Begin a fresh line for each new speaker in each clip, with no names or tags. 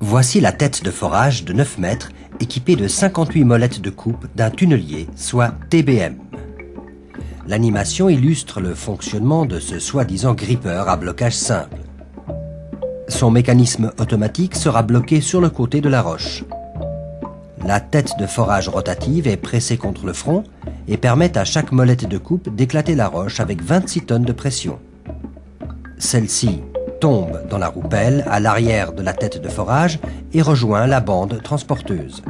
Voici la tête de forage de 9 mètres équipée de 58 molettes de coupe d'un tunnelier, soit TBM. L'animation illustre le fonctionnement de ce soi-disant grippeur à blocage simple. Son mécanisme automatique sera bloqué sur le côté de la roche. La tête de forage rotative est pressée contre le front et permet à chaque molette de coupe d'éclater la roche avec 26 tonnes de pression. Celle-ci tombe dans la roupelle à l'arrière de la tête de forage et rejoint la bande transporteuse.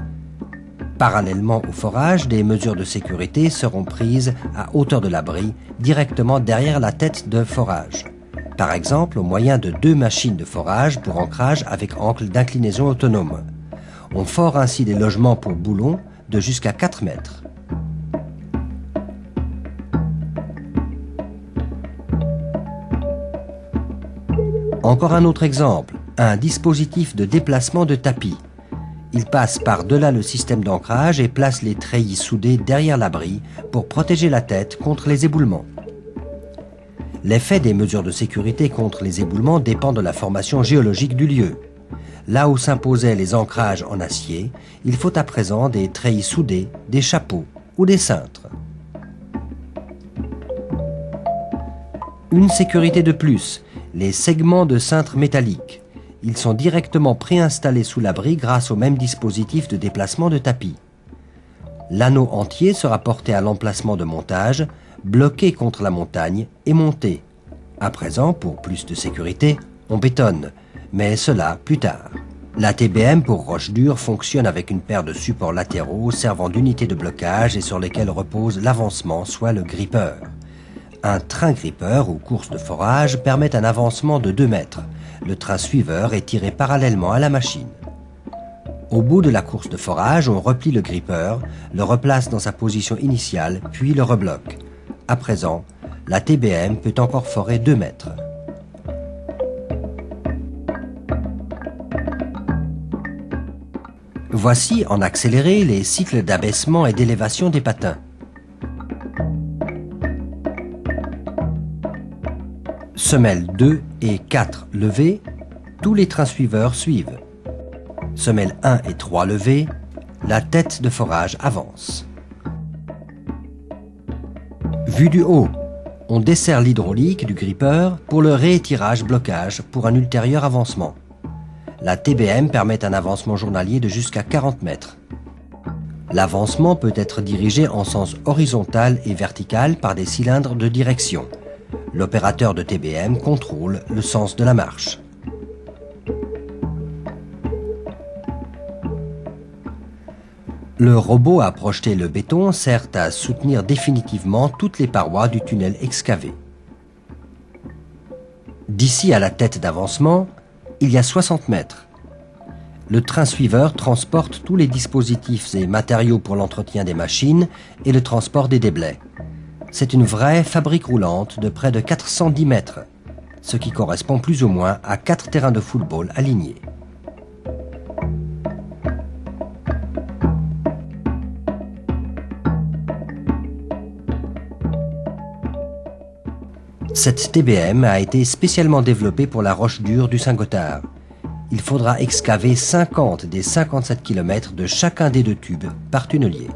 Parallèlement au forage, des mesures de sécurité seront prises à hauteur de l'abri, directement derrière la tête de forage. Par exemple, au moyen de 2 machines de forage pour ancrage avec angle d'inclinaison autonome. On fore ainsi des logements pour boulons de jusqu'à 4 mètres. Encore un autre exemple, un dispositif de déplacement de tapis. Il passe par-delà le système d'ancrage et place les treillis soudés derrière l'abri pour protéger la tête contre les éboulements. L'effet des mesures de sécurité contre les éboulements dépend de la formation géologique du lieu. Là où s'imposaient les ancrages en acier, il faut à présent des treillis soudés, des chapeaux ou des cintres. Une sécurité de plus, les segments de cintres métalliques. Ils sont directement préinstallés sous l'abri grâce au même dispositif de déplacement de tapis. L'anneau entier sera porté à l'emplacement de montage, bloqué contre la montagne et monté. À présent, pour plus de sécurité, on bétonne, mais cela plus tard. La TBM pour roche dure fonctionne avec une paire de supports latéraux servant d'unité de blocage et sur lesquels repose l'avancement, soit le grippeur. Un train grippeur ou course de forage permet un avancement de 2 mètres. Le train suiveur est tiré parallèlement à la machine. Au bout de la course de forage, on replie le grippeur, le replace dans sa position initiale, puis le rebloque. À présent, la TBM peut encore forer 2 mètres. Voici en accéléré les cycles d'abaissement et d'élévation des patins. Semelles 2 et 4 levées, tous les trains suiveurs suivent. Semelles 1 et 3 levées, la tête de forage avance. Vue du haut, on dessert l'hydraulique du grippeur pour le réétirage-blocage pour un ultérieur avancement. La TBM permet un avancement journalier de jusqu'à 40 mètres. L'avancement peut être dirigé en sens horizontal et vertical par des cylindres de direction. L'opérateur de TBM contrôle le sens de la marche. Le robot à projeter le béton sert à soutenir définitivement toutes les parois du tunnel excavé. D'ici à la tête d'avancement, il y a 60 mètres. Le train suiveur transporte tous les dispositifs et matériaux pour l'entretien des machines et le transport des déblais. C'est une vraie fabrique roulante de près de 410 mètres, ce qui correspond plus ou moins à 4 terrains de football alignés. Cette TBM a été spécialement développée pour la roche dure du Saint-Gothard. Il faudra excaver 50 des 57 km de chacun des 2 tubes par tunnelier.